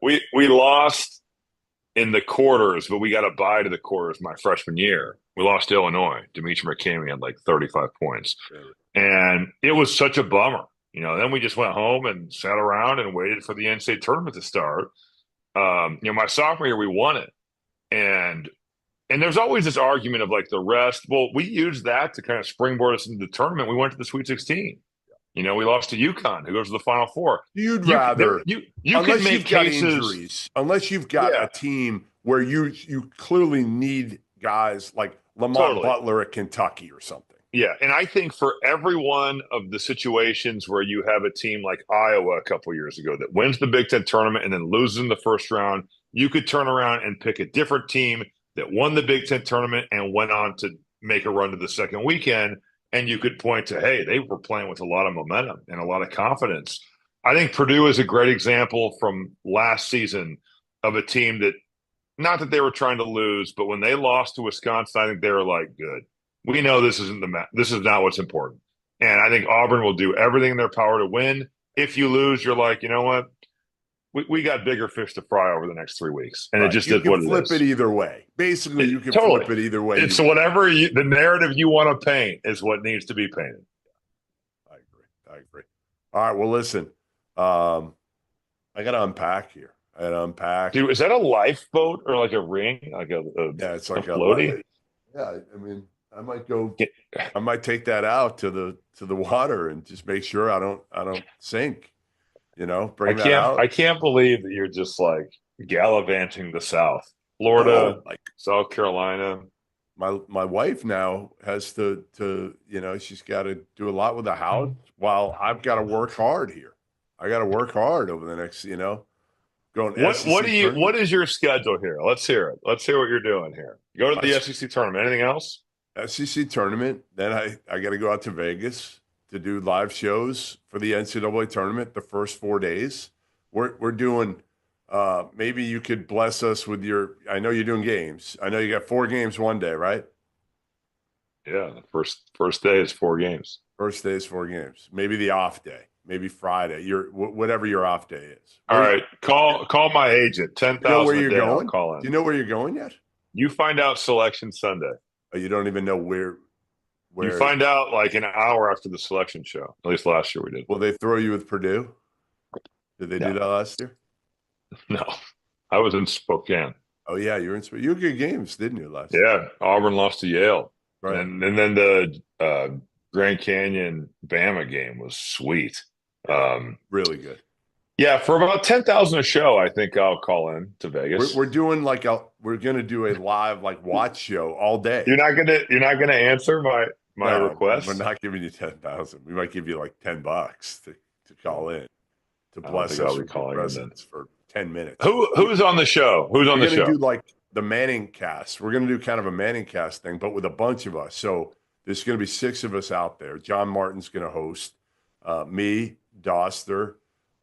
We lost in the quarters, but we got a bye to the quarters my freshman year. We lost to Illinois. Dimitri McCamey had like 35 points. Really? And it was such a bummer. Then we just went home and sat around and waited for the NCAA tournament to start. My sophomore year, we won it. And there's always this argument of like the rest. Well, we used that to kind of springboard us into the tournament. We went to the Sweet 16. We lost to UConn, who goes to the Final Four. You'd rather you can make cases injuries, unless you've got a team where you clearly need guys like Lamont Butler at Kentucky or something. Yeah, and I think for every one of the situations where you have a team like Iowa a couple years ago that wins the Big Ten tournament and then loses in the first round, you could turn around and pick a different team that won the Big Ten tournament and went on to make a run to the second weekend, and you could point to, hey, they were playing with a lot of momentum and a lot of confidence. I think Purdue is a great example from last season of a team that, not that they were trying to lose, but when they lost to Wisconsin, I think they were like, good. We know this isn't this is not what's important. And I think Auburn will do everything in their power to win. If you lose, you're like, you know what? We got bigger fish to fry over the next 3 weeks. And it just is what it is. You can flip it either way. Basically, you can flip it either way. It's whatever the narrative you want to paint is what needs to be painted. I agree. All right, well, listen. I got to unpack here. Dude, is that a lifeboat or like a ring? Like yeah, it's like a floaty? Yeah, I mean, I might take that out to the water and just make sure I don't sink. Bring that out. I can't believe that you're just like gallivanting the South, Florida, like South Carolina. My wife now has to she's got to do a lot with the house while I've got to work hard here. I got to work hard over the next, going. What is your schedule here? Let's hear it. Let's hear what you're doing here. You go to the SEC tournament. Anything else? SEC tournament. Then I got to go out to Vegas to do live shows for the NCAA tournament the first 4 days. We're doing. Maybe you could bless us with your. I know you're doing games. I know you got 4 games one day, right? Yeah, the first day is 4 games. First day is 4 games. Maybe the off day. Maybe Friday. Whatever your off day is. All right, call my agent. 10,000. You know where you're going? I'll call in. Do you know where you're going yet? You find out selection Sunday. Oh, you don't even know where. You find out like an hour after the selection show. At least last year we did. Will they throw you with Purdue? Did they do that last year? No, I was in Spokane. Oh yeah, you were in Spokane. You had good games, didn't you, last year? Yeah, Auburn lost to Yale, right? And then the Grand Canyon Bama game was sweet. Really good. Yeah, for about 10,000 a show, I think I'll call in to Vegas. We're doing we're gonna do a live watch show all day. You're not gonna answer my request. We're not giving you 10,000. We might give you like $10 to call in to bless us with your presence for 10 minutes. Who's on the show? Who's on the show? We're gonna do like the Manning cast. We're gonna do kind of a Manning cast thing, but with a bunch of us. So there's gonna be 6 of us out there. John Martin's gonna host. Me, Doster.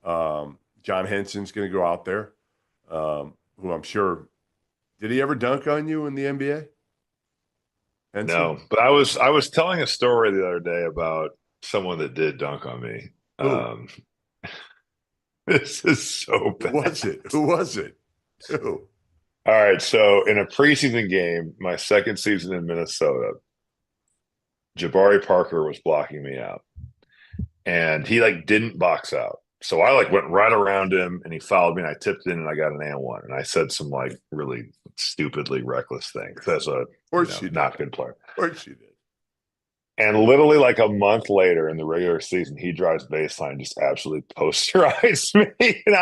John Henson's going to go out there, who I'm sure – did he ever dunk on you in the NBA? Henson? No, but I was telling a story the other day about someone that did dunk on me. This is so bad. Who was it? Who? All right, so in a preseason game, my second season in Minnesota, Jabari Parker was blocking me out. And he didn't box out. So I went right around him and he fouled me and I tipped in and I got an and-one. And I said some really stupidly reckless things as a not good player. Of course you did. And literally like a month later in the regular season, he drives baseline, just absolutely posterized me. And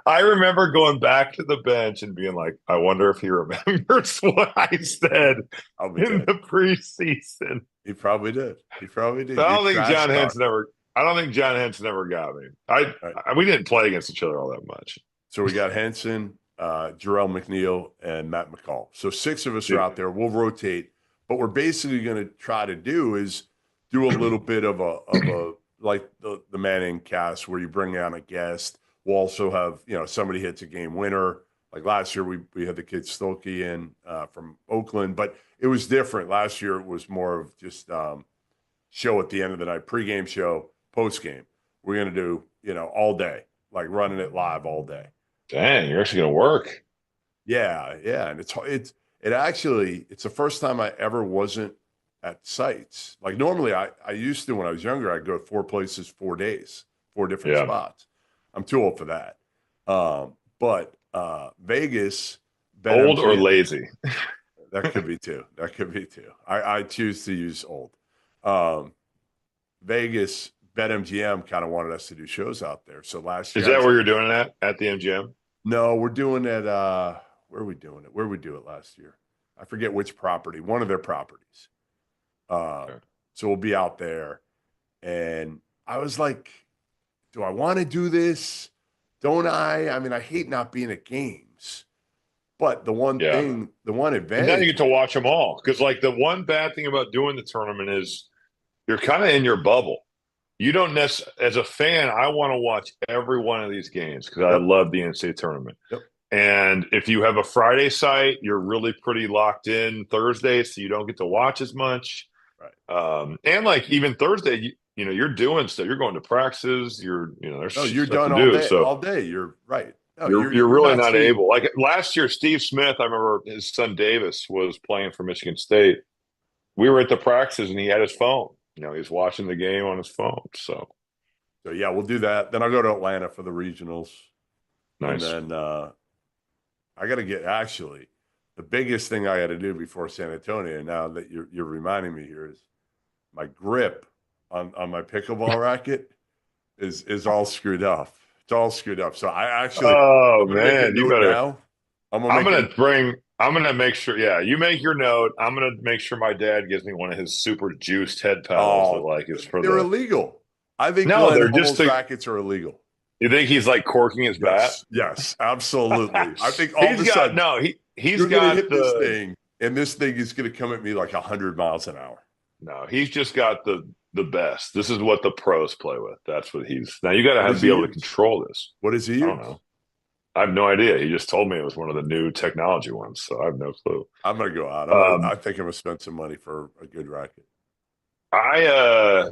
I remember going back to the bench and being like, I wonder if he remembers what I said in the preseason. He probably did. He probably did. So I don't think John Henson ever got me. We didn't play against each other all that much. So we got Henson, Jarrell McNeil, and Matt McCall. So 6 of us are out there. We'll rotate. What we're basically going to try to do is do a little bit of a like the Manning cast where you bring on a guest. We'll also have, somebody hits a game winner. Like last year, we had the kid Stolke in from Oakland, but it was different. Last year, it was more of just show at the end of the night, pregame show, postgame. We're going to do, all day, like running it live all day. Dang, you're actually going to work. Yeah. And it's the first time I ever wasn't at sites. Like normally I used to, when I was younger, I'd go 4 places, 4 days, 4 different spots. I'm too old for that. But Vegas. Old or lazy? That could be too. I choose to use old. Vegas, BetMGM kind of wanted us to do shows out there. So last year. Is that where you're doing it at the MGM? No, we're doing it. Where are we doing it? Where did we do it last year? I forget which property, one of their properties. So we'll be out there. And I was like, do I want to do this? Don't I? I mean, I hate not being at games. But the one advantage. And now you get to watch them all. Because, like, the one bad thing about doing the tournament is you're kind of in your bubble. You don't necessarily, as a fan, I want to watch every one of these games because I love the NCAA tournament. Yep. And if you have a Friday site, you're really pretty locked in Thursday, so you don't get to watch as much. Right. And like even Thursday, you're doing stuff. You're going to practices. There's you're stuff done to do. all day. You're right. No, you're really not able. Like last year, Steve Smith, I remember his son Davis was playing for Michigan State. We were at the practices and he had his phone. He was watching the game on his phone. So yeah, we'll do that. Then I'll go to Atlanta for the regionals. Nice. And then I got to get the biggest thing I got to do before San Antonio. Now that you're reminding me here is my grip on my pickleball racket is all screwed up. It's all screwed up. So I actually. Oh man, you better. Now. I'm gonna make sure. Yeah, you make your note. I'm gonna make sure my dad gives me one of his super juiced head paddles. They're illegal. I think they're just rackets are illegal. You think he's like corking his bat? Yes, absolutely. I think all of a sudden he's got this thing, and this thing is going to come at me like 100 miles an hour. No, he's just got the best. This is what the pros play with. That's what he's. Now you got to be able to control this. What is he? I don't know. I have no idea. He just told me it was one of the new technology ones, so I have no clue. I'm going to go out. I think I'm going to spend some money for a good racket. I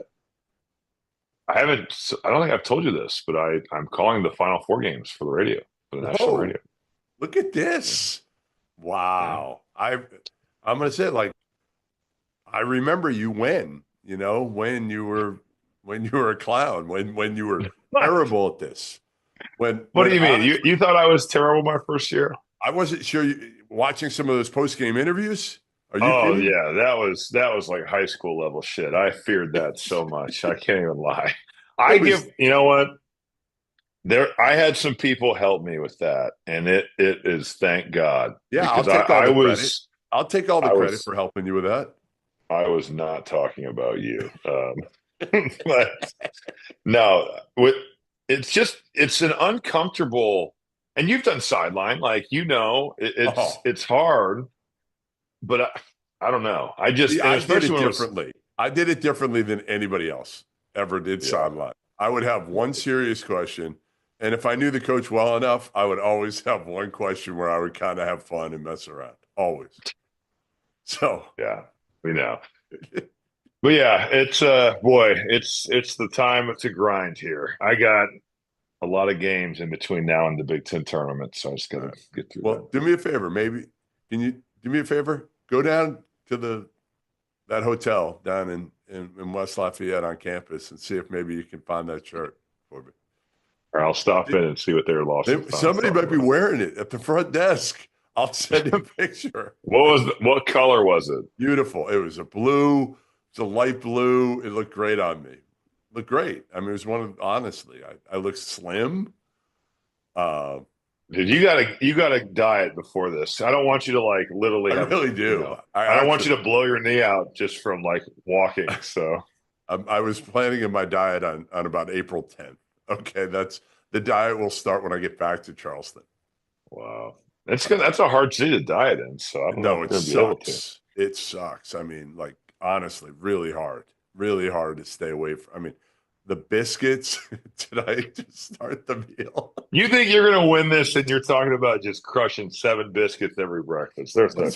don't think I've told you this, but I'm calling the Final Four games for the radio, for the national radio. Look at this. Wow. Yeah. I'm going to say, like, I remember you when you were a clown, when you were terrible at this. What do you mean? You thought I was terrible my first year? I wasn't sure. Watching some of those post-game interviews. Are you kidding? Yeah, that was like high school level shit. I feared that so much. I can't even lie. You know what? I had some people help me with that, and it is, thank God. Yeah, I'll take all the credit for helping you with that. I was not talking about you. But no, it's an uncomfortable, and you've done sideline, like, it's hard, but I don't know. I did it differently. I did it differently than anybody else ever did sideline. I would have one serious question, and if I knew the coach well enough, I would always have one question where I would kind of have fun and mess around. Always. So yeah, we know. But yeah, it's it's the time to grind here. I got a lot of games in between now and the Big Ten tournament, so I just got to get through. Well, do me a favor, maybe. Can you do me a favor? Go down to that hotel down in West Lafayette on campus and see if maybe you can find that shirt for me. Or I'll stop in and see what they're lost. Somebody might be wearing it at the front desk. I'll send you a picture. What color was it? Beautiful. It was a blue It's a light blue. It looked great on me. Looked great. I mean, it was honestly, I looked slim. Dude, you gotta diet before this. I don't want you to like literally. I really do. You know, I don't want you to blow your knee out just from like walking. So I was planning in my diet on about April 10th. Okay, the diet will start when I get back to Charleston. wow, that's a hard city to diet in. So I don't know if No, it you're gonna be able to. sucks. It sucks. I mean, like honestly, really hard to stay away from. I mean, the biscuits tonight to start the meal. You think you're gonna win this, and you're talking about just crushing 7 biscuits every breakfast? There's no